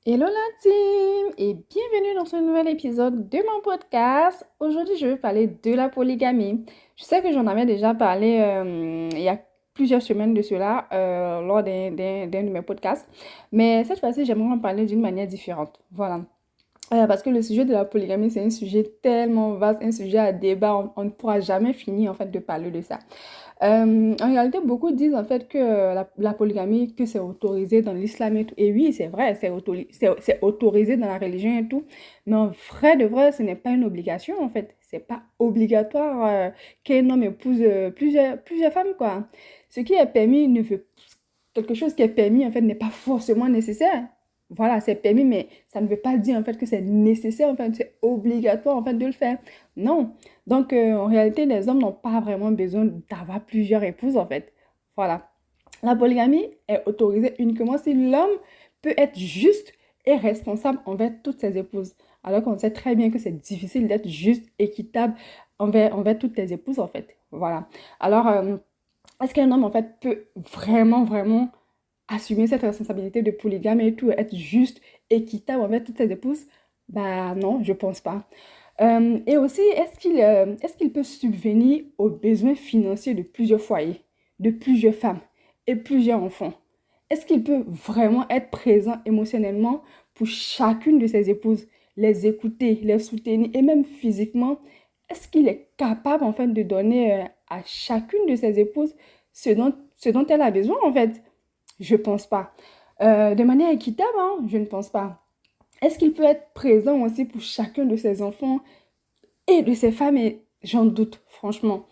Hello la team et bienvenue dans ce nouvel épisode de mon podcast. Aujourd'hui, je vais parler de la polygamie. Je sais que j'en avais déjà parlé il y a plusieurs semaines de cela lors d'un de mes podcasts, mais cette fois-ci, j'aimerais en parler d'une manière différente. Voilà. Parce que le sujet de la polygamie, c'est un sujet tellement vaste, un sujet à débat, on ne pourra jamais finir en fait de parler de ça. En réalité, beaucoup disent en fait que la polygamie, que c'est autorisé dans l'islam et tout. Et oui, c'est vrai, c'est autorisé dans la religion et tout. Mais en vrai de vrai, ce n'est pas une obligation en fait. C'est pas obligatoire qu'un homme épouse plusieurs femmes, quoi. Ce qui est permis ne veut... Quelque chose qui est permis en fait n'est pas forcément nécessaire. Voilà, c'est permis, mais ça ne veut pas dire en fait que c'est nécessaire, en fait, c'est obligatoire en fait de le faire. Non. Donc, en réalité, les hommes n'ont pas vraiment besoin d'avoir plusieurs épouses, en fait. Voilà. La polygamie est autorisée uniquement si l'homme peut être juste et responsable envers toutes ses épouses. Alors qu'on sait très bien que c'est difficile d'être juste, équitable envers toutes tes épouses, en fait. Voilà. Alors, est-ce qu'un homme, en fait, peut vraiment assumer cette responsabilité de polygame et tout, être juste, équitable envers toutes ses épouses? Bah non, je pense pas. Et aussi, est-ce qu'il peut subvenir aux besoins financiers de plusieurs foyers, de plusieurs femmes et plusieurs enfants? Est-ce qu'il peut vraiment être présent émotionnellement pour chacune de ses épouses, les écouter, les soutenir et même physiquement? Est-ce qu'il est capable en fait de donner à chacune de ses épouses ce dont elle a besoin en fait? Je pense pas. De manière équitable, hein, je ne pense pas. Est-ce qu'il peut être présent aussi pour chacun de ses enfants et de ses femmes? Et j'en doute, franchement.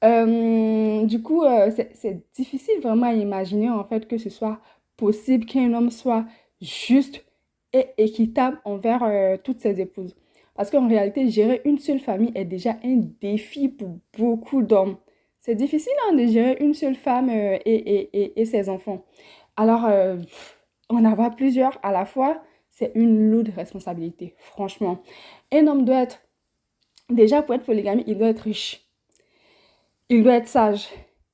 Du coup, c'est difficile vraiment à imaginer en fait que ce soit possible qu'un homme soit juste et équitable envers toutes ses épouses. Parce qu'en réalité, gérer une seule famille est déjà un défi pour beaucoup d'hommes. C'est difficile hein, de gérer une seule femme et ses enfants. Alors, en avoir plusieurs à la fois, c'est une lourde responsabilité, franchement. Un homme doit être, déjà pour être polygame, il doit être riche, il doit être sage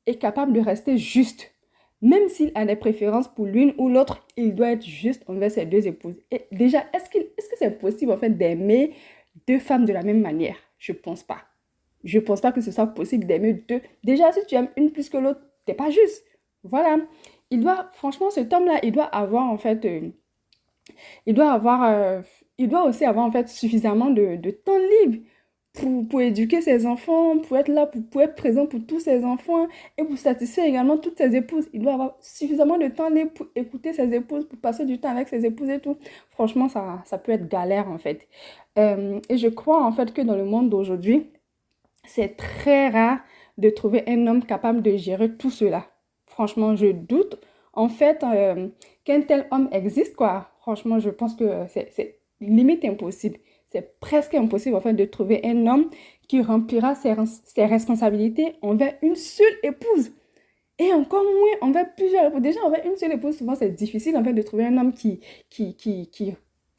et capable de rester juste. Même s'il a des préférences pour l'une ou l'autre, il doit être juste envers ses deux épouses. Et déjà, est-ce que c'est possible en fait d'aimer deux femmes de la même manière? Je pense pas. Je pense pas que ce soit possible d'aimer deux. Déjà, si tu aimes une plus que l'autre, t'es pas juste. Voilà. Franchement, cet homme-là, il doit avoir en fait il doit avoir, il doit aussi avoir en fait suffisamment de temps libre pour éduquer ses enfants, pour être là, pour être présent pour tous ses enfants et pour satisfaire également toutes ses épouses. Il doit avoir suffisamment de temps libre pour écouter ses épouses, pour passer du temps avec ses épouses et tout. Franchement, ça peut être galère en fait. Et je crois en fait que dans le monde d'aujourd'hui, c'est très rare de trouver un homme capable de gérer tout cela. Franchement, je doute en fait qu'un tel homme existe, quoi. Franchement, je pense que c'est limite impossible. C'est presque impossible en fait de trouver un homme qui remplira ses responsabilités envers une seule épouse. Et encore moins envers plusieurs épouses. Déjà, envers une seule épouse, souvent c'est difficile en fait de trouver un homme qui, qui, qui,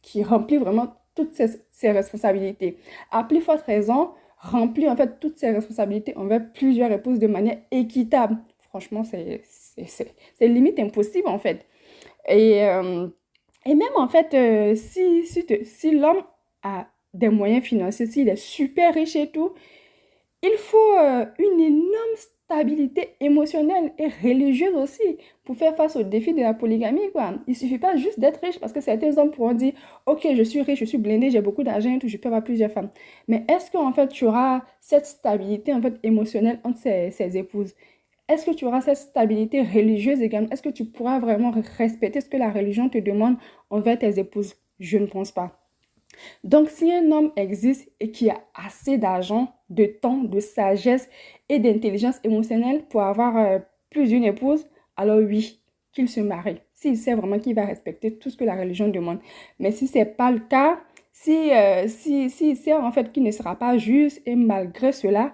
qui remplit vraiment toutes ses responsabilités. À plus forte raison, remplir en fait toutes ses responsabilités envers plusieurs épouses de manière équitable. Franchement, c'est limite impossible en fait. Et, euh, et même en fait, si l'homme a des moyens financiers, s'il est super riche et tout, il faut une énorme stabilité émotionnelle et religieuse aussi pour faire face au défi de la polygamie, quoi. Il ne suffit pas juste d'être riche parce que certains hommes pourront dire, OK, je suis riche, je suis blindé, j'ai beaucoup d'argent et tout, je peux avoir plusieurs femmes. Mais est-ce qu'en fait, tu auras cette stabilité en fait, émotionnelle entre ces épouses? Est-ce que tu auras cette stabilité religieuse également? Est-ce que tu pourras vraiment respecter ce que la religion te demande envers tes épouses? Je ne pense pas. Donc, si un homme existe et qui a assez d'argent, de temps, de sagesse et d'intelligence émotionnelle pour avoir plus d'une épouse, alors oui, qu'il se marie. S'il sait vraiment qu'il va respecter tout ce que la religion demande. Mais si ce n'est pas le cas, s'il sait en fait qu'il ne sera pas juste et malgré cela,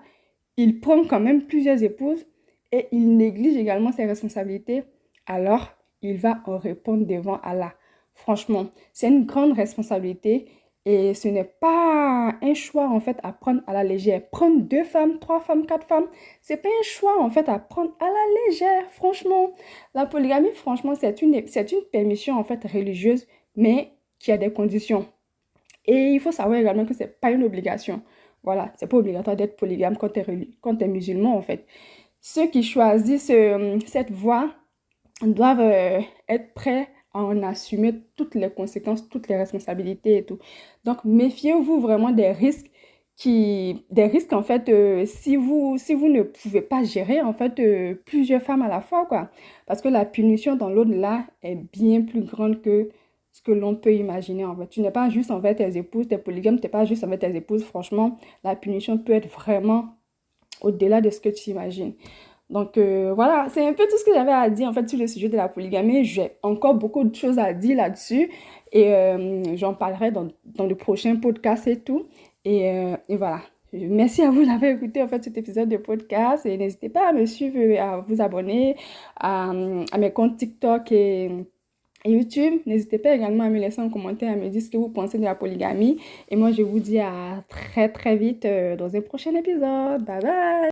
il prend quand même plusieurs épouses et il néglige également ses responsabilités, alors il va en répondre devant Allah. Franchement, c'est une grande responsabilité et ce n'est pas un choix en fait à prendre à la légère. Prendre deux femmes, trois femmes, quatre femmes, c'est pas un choix en fait à prendre à la légère. Franchement, la polygamie, franchement, c'est une permission en fait religieuse, mais qu'il y a des conditions. Et il faut savoir également que c'est pas une obligation. Voilà, c'est pas obligatoire d'être polygame quand t'es musulman, en fait. Ceux qui choisissent cette voie doivent être prêts à en assumer toutes les conséquences, toutes les responsabilités et tout. Donc, méfiez-vous vraiment des risques en fait, si vous ne pouvez pas gérer en fait plusieurs femmes à la fois, quoi. Parce que la punition dans l'au-delà est bien plus grande que ce que l'on peut imaginer, en fait. Tu n'es pas juste en fait tes épouses, t'es polygame, t'es pas juste en fait tes épouses. Franchement, la punition peut être vraiment au-delà de ce que tu imagines. Donc voilà, c'est un peu tout ce que j'avais à dire en fait sur le sujet de la polygamie. J'ai encore beaucoup de choses à dire là-dessus et j'en parlerai dans le prochain podcast et tout. Et voilà. Merci à vous d'avoir écouté en fait cet épisode de podcast et n'hésitez pas à me suivre et à vous abonner à mes comptes TikTok et YouTube. N'hésitez pas également à me laisser un commentaire, à me dire ce que vous pensez de la polygamie. Et moi, je vous dis à très très vite dans un prochain épisode. Bye bye!